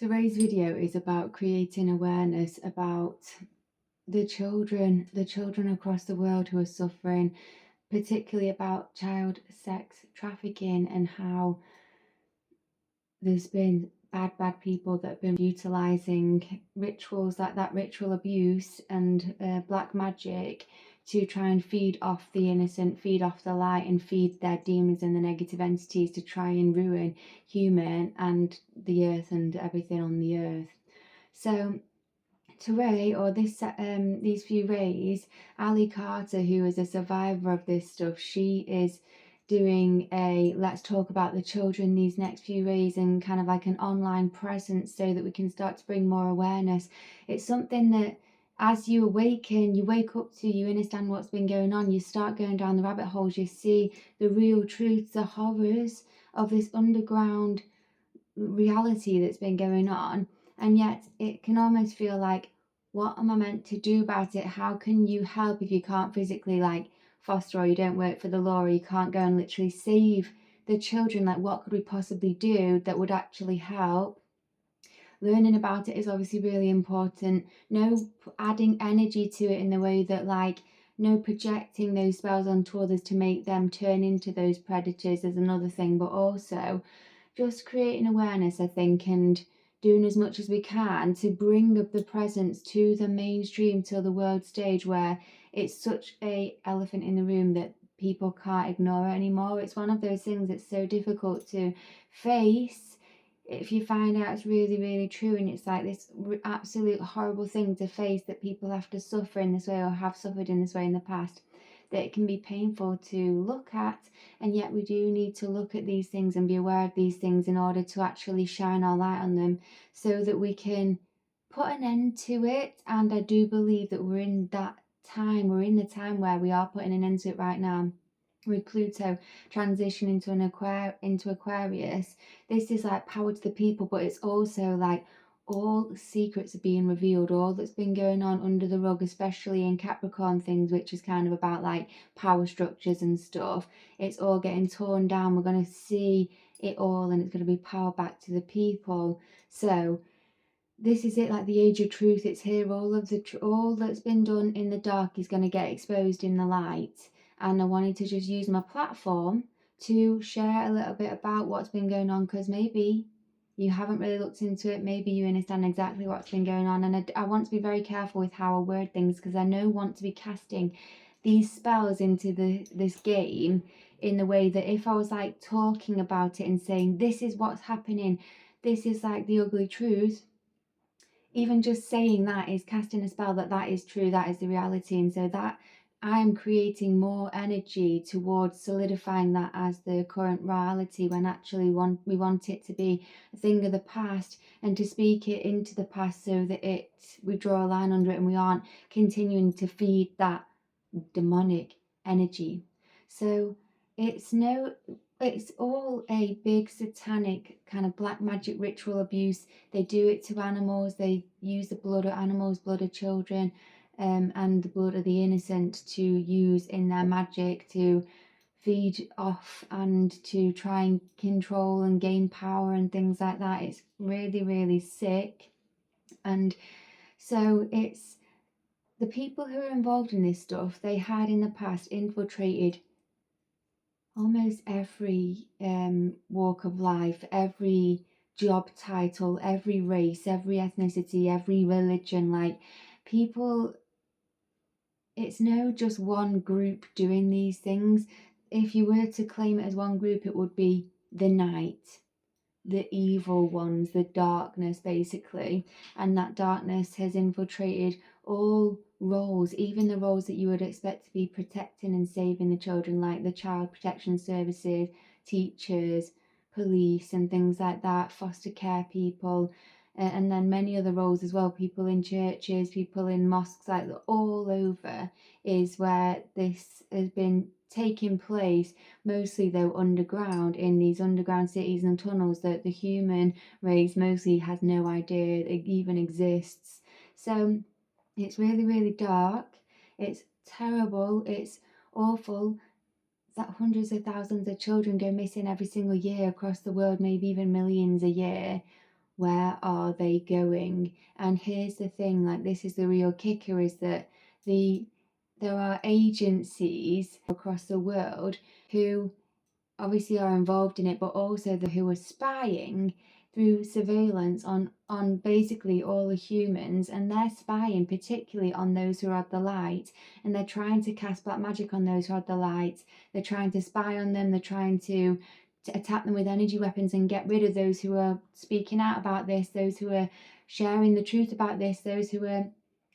Today's video is about creating awareness about the children across the world who are suffering, particularly about child sex trafficking and how there's been bad people that have been utilizing rituals like that, ritual abuse and black magic to try and feed off the innocent, feed off the light, and feed their demons and the negative entities to try and ruin human and the earth and everything on the earth. So today, or these few days, Ali Carter, who is a survivor of this stuff, she is doing a let's talk about the children these next few days, and kind of like an online presence so that we can start to bring more awareness. It's something that as you awaken, you wake up to, you understand what's been going on, you start going down the rabbit holes, you see the real truths, the horrors of this underground reality that's been going on. And yet it can almost feel like, what am I meant to do about it? How can you help if you can't physically like foster, or you don't work for the law, or you can't go and literally save the children? Like, what could we possibly do that would actually help? Learning about it is obviously really important. No adding energy to it in the way that like no projecting those spells onto others to make them turn into those predators is another thing, but also just creating awareness, I think, and doing as much as we can to bring up the presence to the mainstream, to the world stage, where it's such a elephant in the room that people can't ignore it anymore. It's one of those things that's so difficult to face if you find out it's really true, and it's like this absolute horrible thing to face, that people have to suffer in this way or have suffered in this way in the past, that it can be painful to look at. And yet we do need to look at these things and be aware of these things in order to actually shine our light on them so that we can put an end to it. And I do believe that we're in the time where we are putting an end to it right now. With Pluto transitioning into Aquarius, this is like power to the people, but it's also like all secrets are being revealed, all that's been going on under the rug, especially in Capricorn things, which is kind of about like power structures and stuff. It's all getting torn down. We're going to see it all, and it's going to be power back to the people. So this is it, like the age of truth. It's here. All that's been done in the dark is going to get exposed in the light. And I wanted to just use my platform to share a little bit about what's been going on, because maybe you haven't really looked into it. Maybe you understand exactly what's been going on. And I want to be very careful with how I word things, because I know want to be casting these spells into this game in the way that if I was like talking about it and saying this is what's happening, this is like the ugly truth, even just saying that is casting a spell that is true, that is the reality. And so that I am creating more energy towards solidifying that as the current reality, when actually we want it to be a thing of the past, and to speak it into the past so that we draw a line under it and we aren't continuing to feed that demonic energy. So it's no it's all a big satanic kind of black magic ritual abuse. They do it to animals. They use the blood of animals, blood of children, and the blood of the innocent to use in their magic to feed off and to try and control and gain power and things like that. It's really sick. And so it's the people who are involved in this stuff, they had in the past infiltrated almost every walk of life, every job title, every race, every ethnicity, every religion. Like, people, it's no just one group doing these things. If you were to claim it as one group, it would be the night, the evil ones, the darkness, basically. And that darkness has infiltrated all roles, even the roles that you would expect to be protecting and saving the children, like the child protection services, teachers, police, and things like that, foster care people. And then many other roles as well, people in churches, people in mosques, like all over is where this has been taking place, mostly though underground, in these underground cities and tunnels that the human race mostly has no idea it even exists. So it's really dark, it's terrible, it's awful that hundreds of thousands of children go missing every single year across the world, maybe even millions a year. where are they going? And here's the thing, like this is the real kicker, is that there are agencies across the world who obviously are involved in it, but also who are spying through surveillance on basically all the humans, and they're spying particularly on those who are at the light, and they're trying to cast black magic on those who are at the light. They're trying to spy on them. They're trying to attack them with energy weapons and get rid of those who are speaking out about this, those who are sharing the truth about this, those who are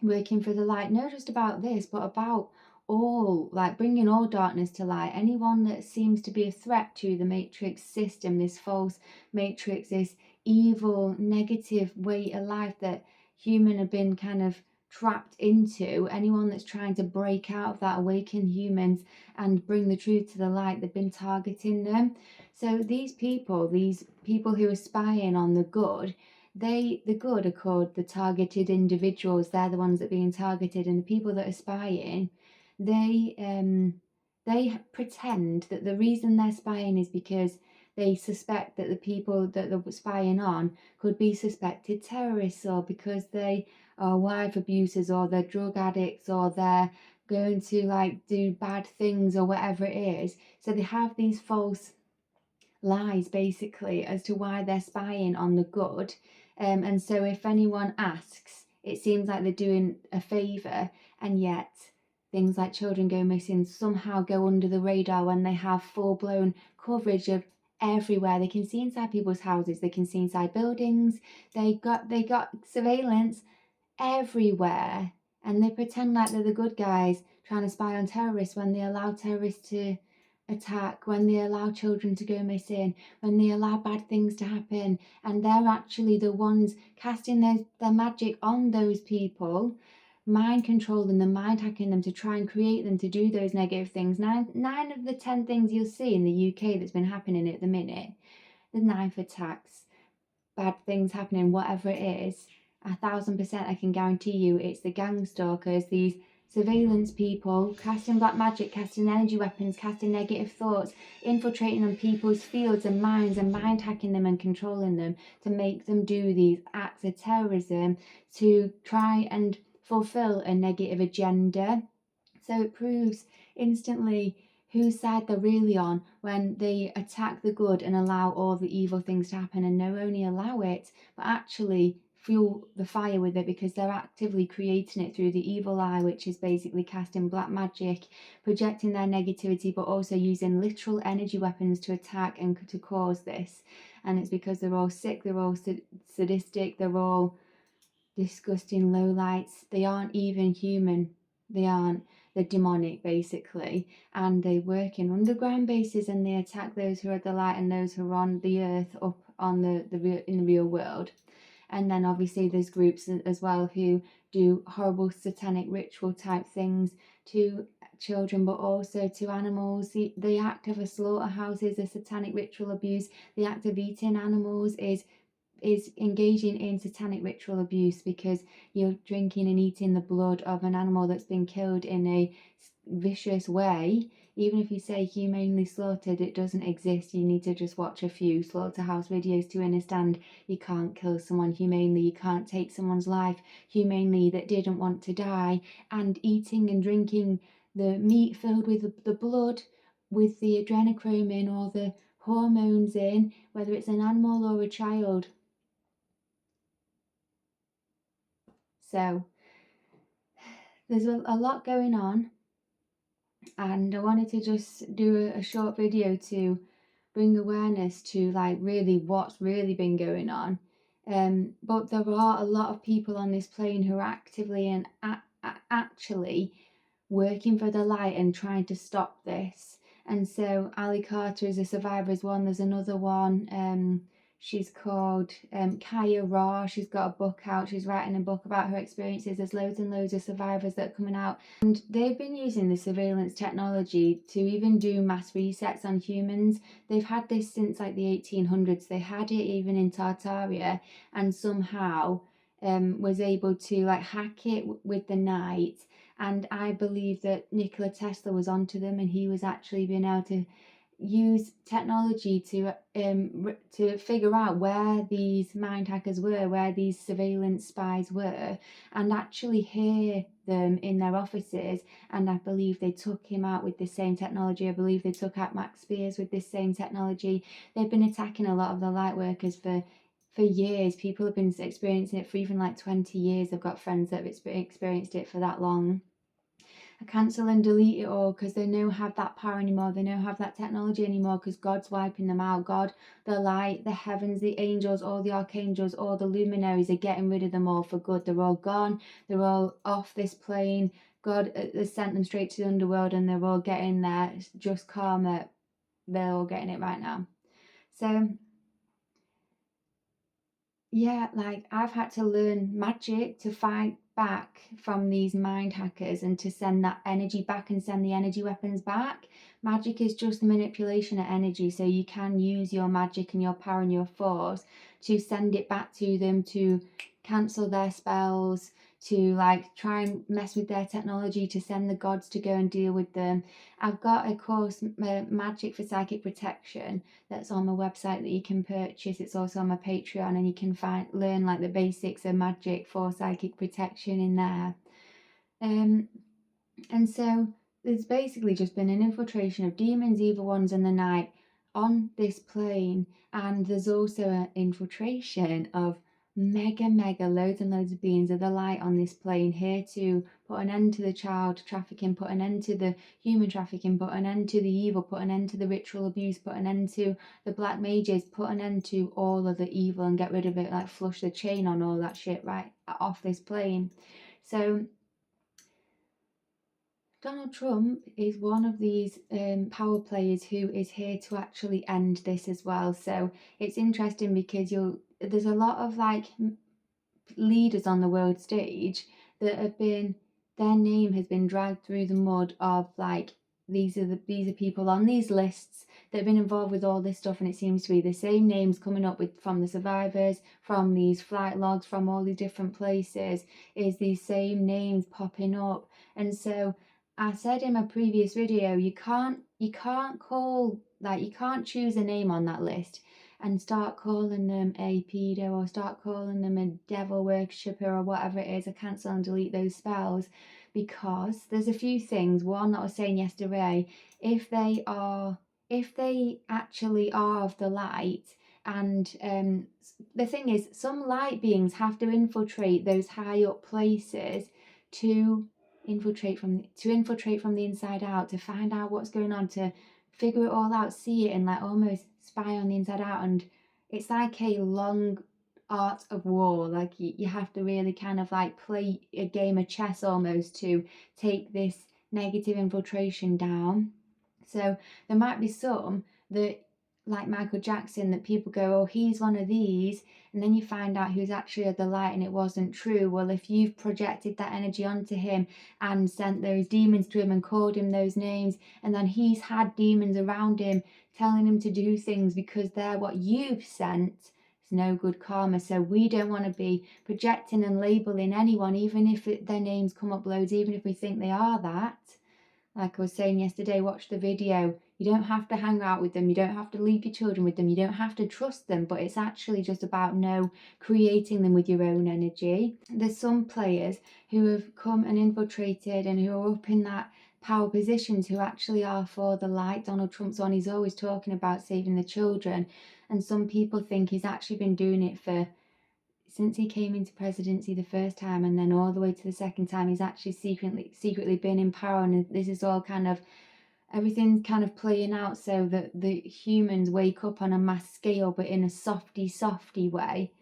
working for the light. Not just about this, but about all, like bringing all darkness to light. Anyone that seems to be a threat to the matrix system, this false matrix, this evil negative way of life that human have been kind of trapped into, anyone that's trying to break out of that, awaken humans and bring the truth to the light, they've been targeting them. So these people who are spying on the good, the good are called the targeted individuals. They're the ones that are being targeted, and the people that are spying, they pretend that the reason they're spying is because they suspect that the people that they're spying on could be suspected terrorists, or because they are wife abusers, or they're drug addicts, or they're going to like do bad things, or whatever it is. So they have these false lies basically as to why they're spying on the good. And so if anyone asks, it seems like they're doing a favour, and yet things like children go missing somehow go under the radar when they have full-blown coverage of everywhere. They can see inside people's houses, they can see inside buildings, they got surveillance everywhere, and they pretend like they're the good guys trying to spy on terrorists when they allow terrorists to attack, when they allow children to go missing, when they allow bad things to happen, and they're actually the ones casting their magic on those people, mind controlling them, mind hacking them to try and create them to do those negative things. Nine of the 10 things you'll see in the UK that's been happening at the minute, the knife attacks, bad things happening, whatever it is, 1,000% I can guarantee you it's the gang stalkers, these surveillance people casting black magic, casting energy weapons, casting negative thoughts, infiltrating on people's fields and minds and mind hacking them and controlling them to make them do these acts of terrorism to try and fulfill a negative agenda. So it proves instantly whose side they're really on when they attack the good and allow all the evil things to happen, and not only allow it, but actually fuel the fire with it, because they're actively creating it through the evil eye, which is basically casting black magic, projecting their negativity, but also using literal energy weapons to attack and to cause this. And it's because they're all sick, they're all sadistic, they're all disgusting lowlights. They aren't even human. They aren't. They're demonic basically, and they work in underground bases, and they attack those who are at the light and those who are on the earth up on in the real world. And then obviously there's groups as well who do horrible satanic ritual type things to children, but also to animals. The act of a slaughterhouse is a satanic ritual abuse. The act of eating animals is engaging in satanic ritual abuse, because you're drinking and eating the blood of an animal that's been killed in a vicious way. Even if you say humanely slaughtered, it doesn't exist. You need to just watch a few slaughterhouse videos to understand you can't kill someone humanely. You can't take someone's life humanely that didn't want to die. And eating and drinking the meat filled with the blood with the adrenochrome in, or the hormones in, whether it's an animal or a child. So there's a lot going on, and I wanted to just do a short video to bring awareness to like really what's really been going on. But there are a lot of people on this plane who are actively and actually working for the light and trying to stop this. And so Ali Carter is a survivor is one. There's another one. She's called Kaya Raw. She's got a book out. She's writing a book about her experiences. There's loads and loads of survivors that are coming out. And they've been using the surveillance technology to even do mass resets on humans. They've had this since like the 1800s. They had it even in Tartaria, and somehow was able to like hack it with the night. And I believe that Nikola Tesla was onto them, and he was actually being able to use technology to figure out where these mind hackers were, where these surveillance spies were, and actually hear them in their offices. And I believe they took him out with the same technology. I believe they took out Max Spears with this same technology. They've been attacking a lot of the light workers for years. People have been experiencing it for even like 20 years. I've got friends that have experienced it for that long. I cancel and delete it all because they don't have that power anymore. They don't have that technology anymore because God's wiping them out. God, the light, the heavens, the angels, all the archangels, all the luminaries are getting rid of them all for good. They're all gone. They're all off this plane. God has sent them straight to the underworld and they're all getting there. Just karma. They're all getting it right now. So yeah, like I've had to learn magic to fight back from these mind hackers and to send that energy back and send the energy weapons back. Magic is just the manipulation of energy, so you can use your magic and your power and your force to send it back to them, to cancel their spells, to like try and mess with their technology, to send the gods to go and deal with them. I've got a course, Magic for Psychic Protection, that's on my website that you can purchase. It's also on my Patreon, and you can learn like the basics of magic for psychic protection in there. And so there's basically just been an infiltration of demons, evil ones, and the night on this plane, and there's also an infiltration of mega loads and loads of beings of the light on this plane, here to put an end to the child trafficking, put an end to the human trafficking, put an end to the evil, put an end to the ritual abuse, put an end to the black mages, put an end to all of the evil and get rid of it, like flush the chain on all that shit right off this plane. So Donald Trump is one of these power players who is here to actually end this as well. So it's interesting because there's a lot of like leaders on the world stage that have been, their name has been dragged through the mud of like, these are people on these lists that have been involved with all this stuff, and it seems to be the same names coming up with from the survivors, from these flight logs, from all these different places, is these same names popping up. And so I said in my previous video, you can't call, like, you can't choose a name on that list and start calling them a pedo or start calling them a devil worshipper or whatever it is. I cancel and delete those spells because there's a few things. One that I was saying yesterday, if they actually are of the light, and the thing is, some light beings have to infiltrate those high up places to infiltrate from the inside out, to find out what's going on, to figure it all out, see it, and like almost spy on the inside out. And it's like a long art of war. Like you have to really kind of like play a game of chess almost to take this negative infiltration down. So there might be some that, like Michael Jackson, that people go, oh, he's one of these, and then you find out who's actually at the light and it wasn't true. Well, if you've projected that energy onto him and sent those demons to him and called him those names, and then he's had demons around him telling him to do things because they're what you've sent, it's no good karma. So we don't want to be projecting and labeling anyone, even if their names come up loads, even if we think they are that. Like I was saying yesterday, watch the video. You don't have to hang out with them. You don't have to leave your children with them. You don't have to trust them, but it's actually just about creating them with your own energy. There's some players who have come and infiltrated and who are up in that power positions who actually are for the light. Donald Trump's one, he's always talking about saving the children. And some people think he's actually been doing it since he came into presidency the first time, and then all the way to the second time, he's actually secretly been in power, and this is all kind of, everything's kind of playing out so that the humans wake up on a mass scale, but in a softy way.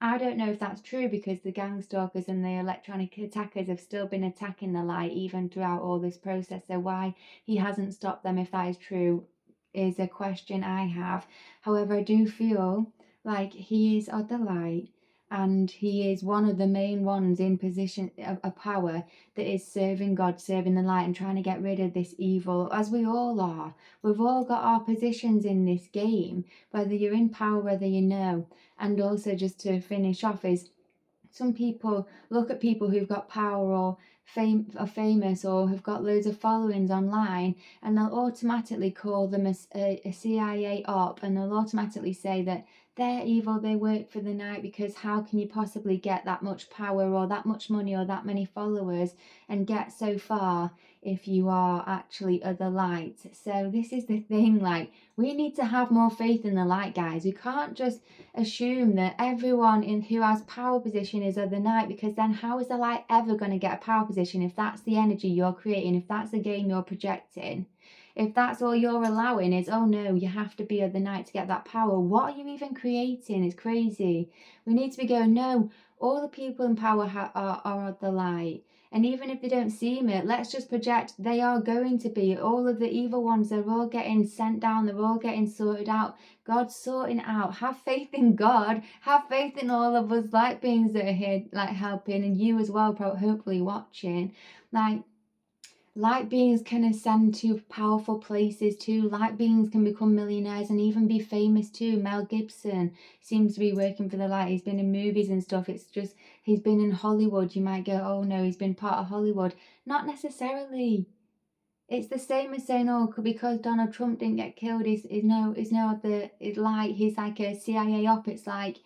I don't know if that's true because the gang stalkers and the electronic attackers have still been attacking the light even throughout all this process. So why he hasn't stopped them, if that is true, is a question I have. However, I do feel like he is of the light, and he is one of the main ones in position of power that is serving God, serving the light, and trying to get rid of this evil, as we all are. We've all got our positions in this game, whether you're in power, whether you know. And also, just to finish off, is some people look at people who've got power or are famous or have got loads of followings online, and they'll automatically call them a CIA op, and they'll automatically say that they're evil, they work for the night, because how can you possibly get that much power or that much money or that many followers and get so far if you are actually of the light? So this is the thing, like, we need to have more faith in the light, guys. We can't just assume that everyone in who has power position is of the night, because then how is the light ever going to get a power position if that's the energy you're creating, if that's the game you're projecting? If that's all you're allowing is, oh no, you have to be of the night to get that power, what are you even creating? It's crazy. We need to be going, no, all the people in power are of the light. And even if they don't seem it, let's just project they are going to be. All of the evil ones, they're all getting sent down, they're all getting sorted out. God's sorting out. Have faith in God. Have faith in all of us light beings that are here, like, helping, and you as well, hopefully watching. Like, light beings can ascend to powerful places too. Light beings can become millionaires and even be famous too. Mel Gibson seems to be working for the light. He's been in movies and stuff. It's just, he's been in Hollywood. You might go, oh no, he's been part of Hollywood. Not necessarily. It's the same as saying, oh, because Donald Trump didn't get killed, is light. He's like a CIA op. It's like,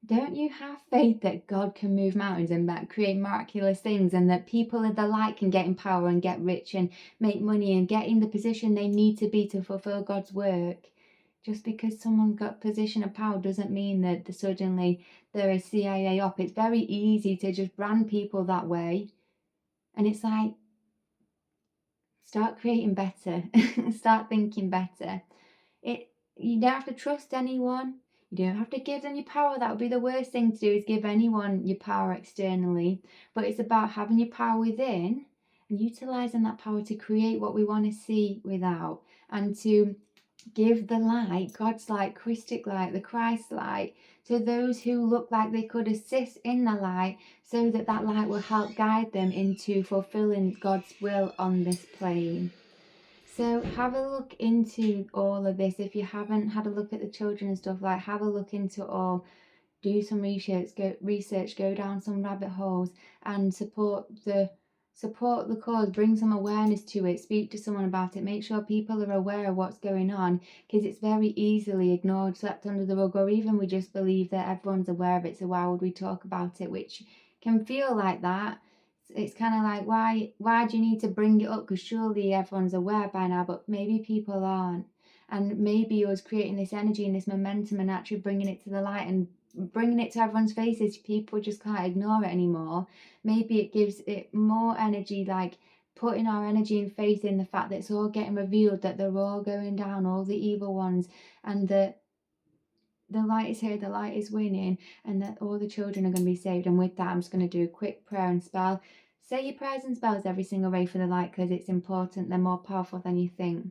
don't you have faith that God can move mountains and that create miraculous things, and that people of the light can get in power and get rich and make money and get in the position they need to be to fulfill God's work? Just because someone got position of power doesn't mean that suddenly they're a CIA op. It's very easy to just brand people that way. And it's like, start creating better. Start thinking better. You don't have to trust anyone. You don't have to give them your power. That would be the worst thing to do, is give anyone your power externally. But it's about having your power within and utilising that power to create what we want to see without, and to give the light, God's light, Christic light, the Christ light, to those who look like they could assist in the light, so that that light will help guide them into fulfilling God's will on this plane. So have a look into all of this. If you haven't had a look at the children and stuff, like, have a look into it all. Do some research, go down some rabbit holes, and support the cause. Bring some awareness to it. Speak to someone about it. Make sure people are aware of what's going on, because it's very easily ignored, swept under the rug, or even we just believe that everyone's aware of it, so why would we talk about it? Which can feel like that. It's kind of like, why do you need to bring it up? Because surely everyone's aware by now, but maybe people aren't. And maybe us creating this energy and this momentum and actually bringing it to the light and bringing it to everyone's faces, people just can't ignore it anymore. Maybe it gives it more energy, like putting our energy and faith in the fact that it's all getting revealed, that they're all going down, all the evil ones, and that the light is here, the light is winning, and that all the children are going to be saved. And with that, I'm just going to do a quick prayer and spell. Say your prayers and spells every single way for the light, because it's important. They're more powerful than you think.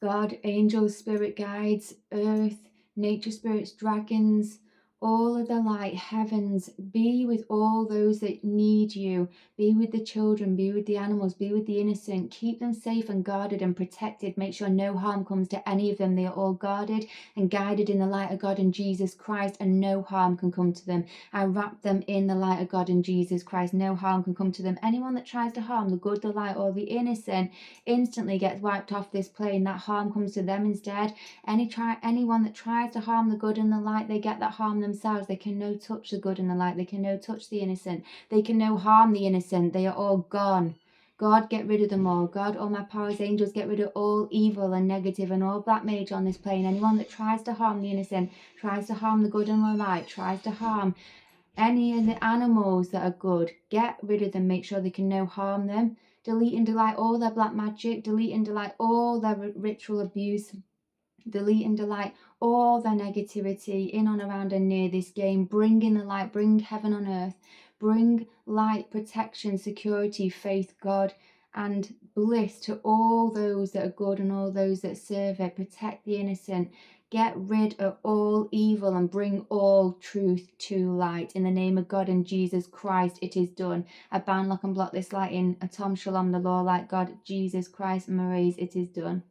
God, angels, spirit guides, earth, nature spirits, dragons, all of the light, heavens, be with all those that need you. Be with the children, be with the animals, be with the innocent. Keep them safe and guarded and protected. Make sure no harm comes to any of them. They are all guarded and guided in the light of God and Jesus Christ, and no harm can come to them. I wrap them in the light of God and Jesus Christ. No harm can come to them. Anyone that tries to harm the good, the light, or the innocent instantly gets wiped off this plane. That harm comes to them instead. Anyone that tries to harm the good and the light, they get that harm themselves. They can no touch the good and the light. They can no touch the innocent. They can no harm the innocent. They are all gone. God, get rid of them all. God, all my powers, angels, get rid of all evil and negative and all black mage on this plane. Anyone that tries to harm the innocent, tries to harm the good and the light, tries to harm any of the animals that are good, get rid of them. Make sure they can no harm them. Delete and delete all their black magic. Delete and delete all their ritual abuse. Delete and delete all their negativity in, on, around and near this game. Bring in the light. Bring heaven on earth. Bring light, protection, security, faith, God, and bliss to all those that are good and all those that serve it. Protect the innocent. Get rid of all evil and bring all truth to light. In the name of God and Jesus Christ, it is done. I bind, lock and block this light in. Atom Shalom, the law, light, God, Jesus Christ, Marais, it is done.